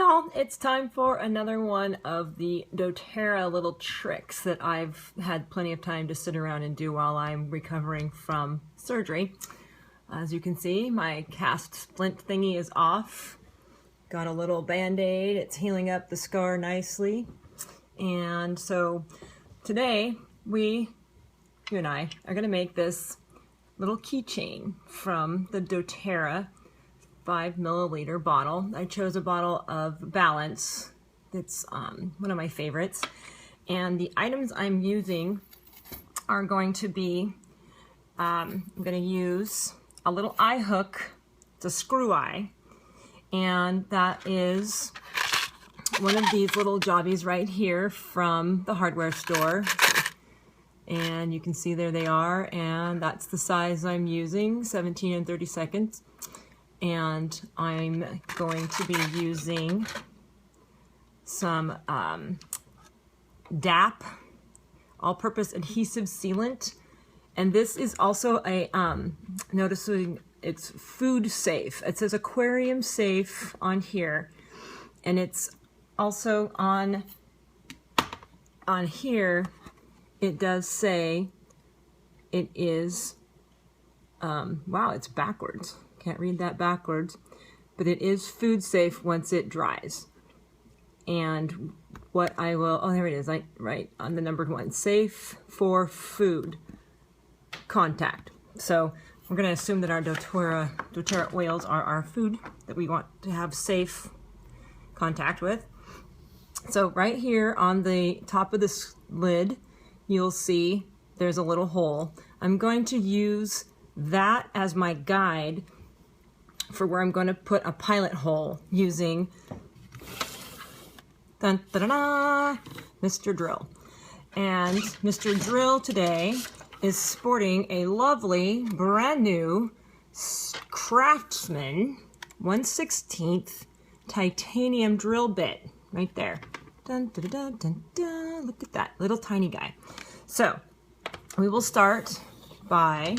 y'all, it's time for another one of the doTERRA little tricks that I've had plenty of time to sit around and do while I'm recovering from surgery. As you can see, my cast splint thingy is off. Got a little band-aid, it's healing up the scar nicely. And so today, you and I are gonna make this little keychain from the doTERRA 5 milliliter bottle. I chose a bottle of Balance. It's one of my favorites. And the items I'm using are going to be, I'm going to use a little eye hook. It's a screw eye. And that is one of these little jobbies right here from the hardware store. And you can see there they are. And that's the size I'm using, 17 32. And I'm going to be using some DAP, all-purpose adhesive sealant. And this is also a, noticing it's food safe. It says aquarium safe on here. And it's also on here, it does say it is, wow, it's backwards. Can't read that backwards, but it is food safe once it dries. And what I will, oh, there it is, right on the numbered one, safe for food contact. So we're going to assume that our doTERRA oils are our food that we want to have safe contact with. So right here on the top of this lid, you'll see there's a little hole. I'm going to use that as my guide for where I'm going to put a pilot hole using Mr. Drill. And Mr. Drill today is sporting a lovely brand new Craftsman 1/16 titanium drill bit right there. Dun, dun, dun, dun, dun. Look at that little tiny guy. So we will start by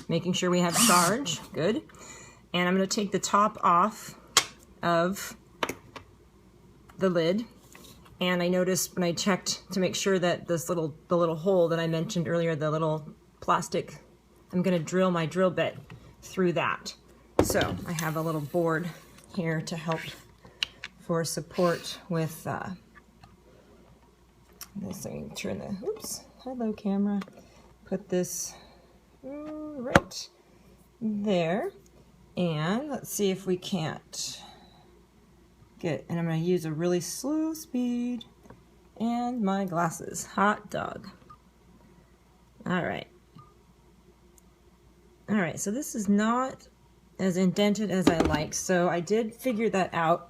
making sure we have charge. Good. And I'm going to take the top off of the lid. And I noticed when I checked to make sure that the little hole that I mentioned earlier, the little plastic, I'm going to drill my drill bit through that. So I have a little board here to help for support with this thing. Turn the, oops, hello camera. Put this right there. And let's see if we can't get, and I'm going to use a really slow speed and my glasses. Hot dog. All right. All right, so this is not as indented as I like. So I did figure that out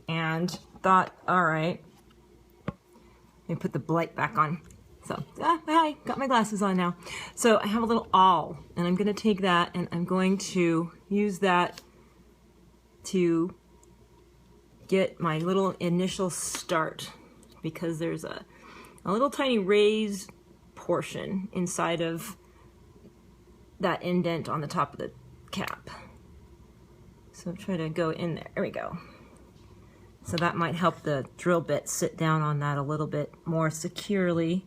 and thought, all right, let me put the light back on. So, hi, got my glasses on now. So I have a little awl, and I'm going to take that, and I'm going to use that to get my little initial start, because there's a little tiny raised portion inside of that indent on the top of the cap. So try to go in there. There we go. So that might help the drill bit sit down on that a little bit more securely.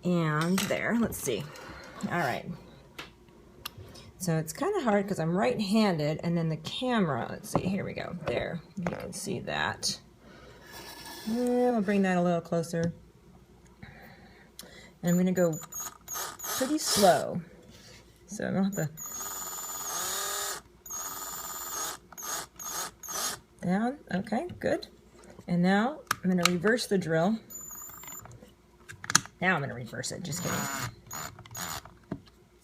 And there, let's see. All right. So it's kind of hard because I'm right-handed, and then the camera, let's see, here we go. There, you can see that. I'll bring that a little closer. And I'm going to go pretty slow. So I don't have to... Down, okay, good. And now I'm going to reverse the drill. Now I'm going to reverse it, just kidding.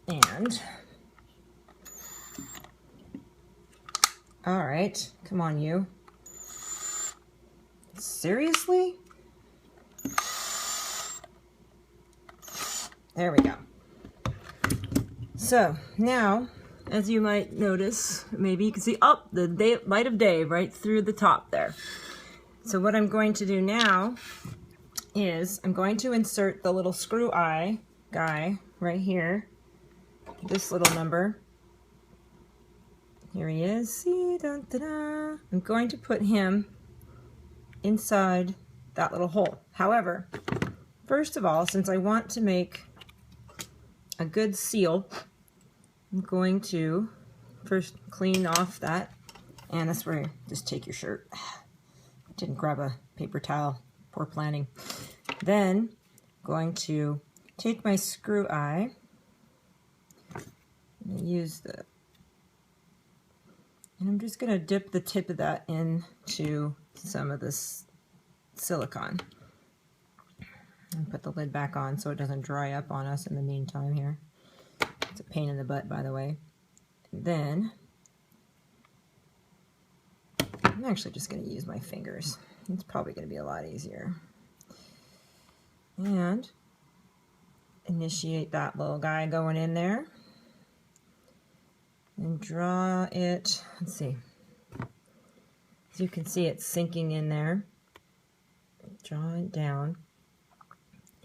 And, all right, come on you. Seriously? There we go. So now, as you might notice, maybe you can see, oh, the light of day right through the top there. So what I'm going to do now is I'm going to insert the little screw eye guy right here, this little number. Here he is. See, I'm going to put him inside that little hole. However, first of all, since I want to make a good seal, I'm going to first clean off that, and that's where you just take your shirt. Didn't grab a paper towel, poor planning. Then going to take my screw eye and use and I'm just going to dip the tip of that into some of this silicone and put the lid back on so it doesn't dry up on us in the meantime here. It's a pain in the butt, by the way. Then I'm actually just going to use my fingers. It's probably going to be a lot easier. And initiate that little guy going in there. And draw it, let's see. As you can see, it's sinking in there. Draw it down.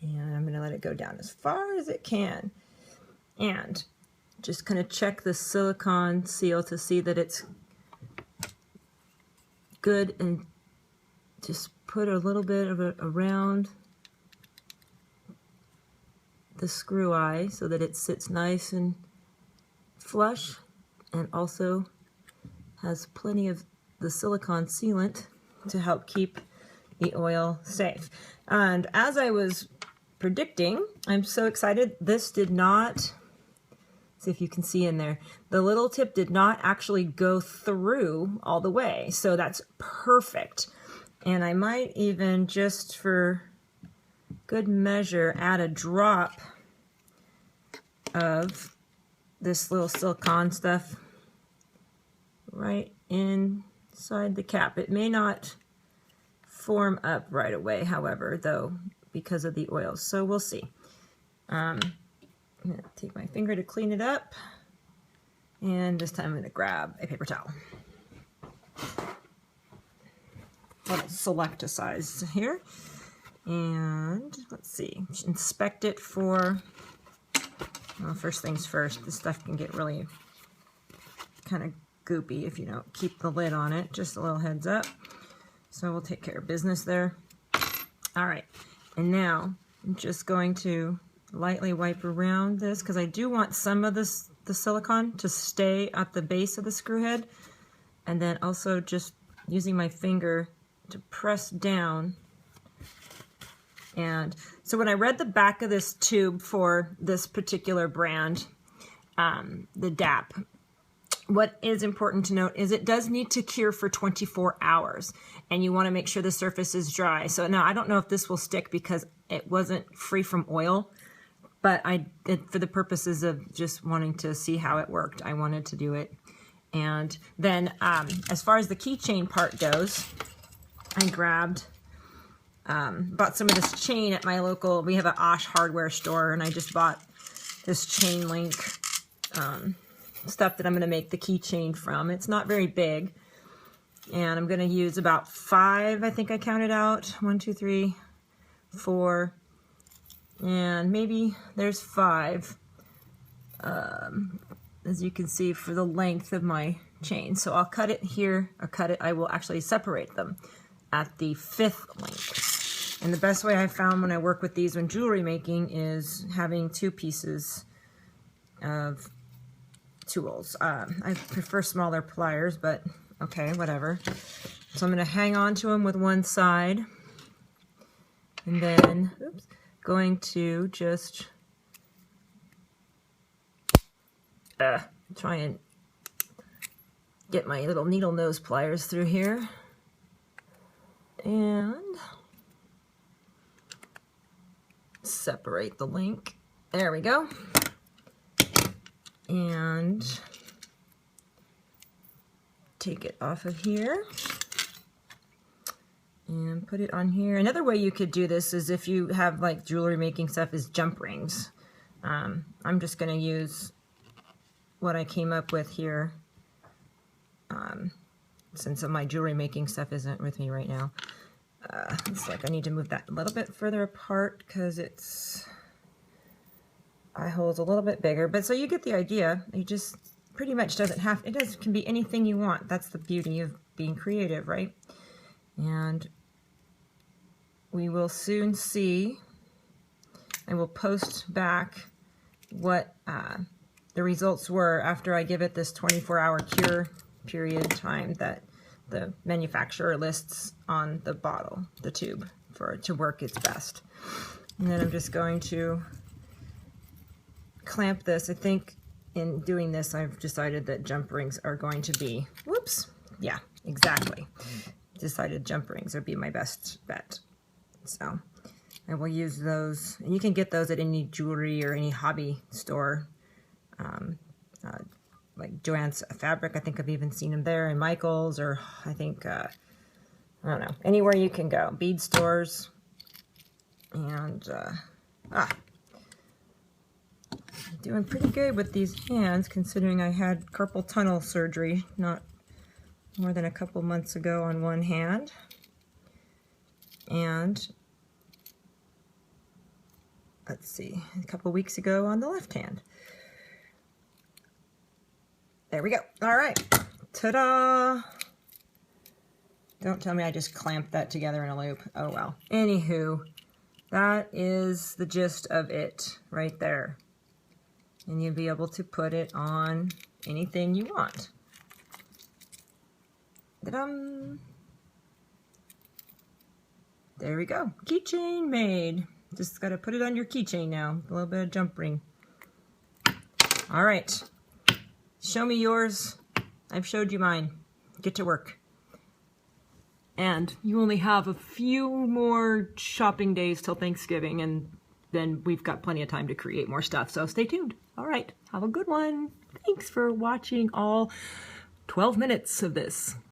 And I'm going to let it go down as far as it can. And just kind of check the silicone seal to see that it's good, and just put a little bit of it around the screw eye so that it sits nice and flush, and also has plenty of the silicone sealant to help keep the oil safe. And as I was predicting, I'm so excited, this did not, see if you can see in there, the little tip did not actually go through all the way, so that's perfect. And I might even, just for good measure, add a drop of this little silicone stuff right inside the cap. It may not form up right away, however, though, because of the oils, so we'll see. I'm going to take my finger to clean it up, and this time I'm going to grab a paper towel. I'll select a size here, and let's see, inspect it for, well, first things first, this stuff can get really kind of goopy if you don't keep the lid on it, just a little heads up. So we'll take care of business there. All right, and now I'm just going to lightly wipe around this, because I do want some of the silicone to stay at the base of the screw head, and then also just using my finger to press down. And so when I read the back of this tube for this particular brand, the DAP, what is important to note is it does need to cure for 24 hours, and you want to make sure the surface is dry. So now I don't know if this will stick because it wasn't free from oil, but for the purposes of just wanting to see how it worked, I wanted to do it. And then as far as the keychain part goes, I bought some of this chain at my local, we have an Osh hardware store, and I just bought this chain link stuff that I'm going to make the keychain from. It's not very big, and I'm going to use about 5, I think I counted out, 1, 2, 3, 4, and maybe there's 5, as you can see, for the length of my chain. So I'll cut it here, or I will actually separate them at the 5th length. And the best way I found when I work with these when jewelry making is having 2 pieces of tools. I prefer smaller pliers, but okay, whatever. So I'm going to hang on to them with one side, and then going to just try and get my little needle nose pliers through here, and separate the link. There we go. And take it off of here and put it on here. Another way you could do this is if you have like jewelry making stuff is jump rings. I'm just going to use what I came up with here since my jewelry making stuff isn't with me right now. It's like I need to move that a little bit further apart because its eye hole is a little bit bigger, but so you get the idea. You just pretty much doesn't have, can be anything you want. That's the beauty of being creative, right? And we will soon see, I will post back what the results were after I give it this 24-hour cure period time that the manufacturer lists on the bottle, the tube, for it to work its best. And then I'm just going to clamp this. I think in doing this, I've decided that jump rings are going to be, whoops, yeah, exactly. Decided jump rings would be my best bet. So I will use those, and you can get those at any jewelry or any hobby store, like Joann's Fabric. I think I've even seen them there, and Michael's, or I think, I don't know, anywhere you can go. Bead stores, and, doing pretty good with these hands, considering I had carpal tunnel surgery not more than a couple months ago on one hand. And let's see, a couple weeks ago on the left hand. There we go. All right. Ta-da! Don't tell me I just clamped that together in a loop. Oh well. Anywho, that is the gist of it right there. And you'll be able to put it on anything you want. Ta-dum! There we go. Keychain made. Just got to put it on your keychain now. A little bit of jump ring. All right. Show me yours. I've showed you mine. Get to work. And you only have a few more shopping days till Thanksgiving, and then we've got plenty of time to create more stuff. So stay tuned. All right. Have a good one. Thanks for watching all 12 minutes of this.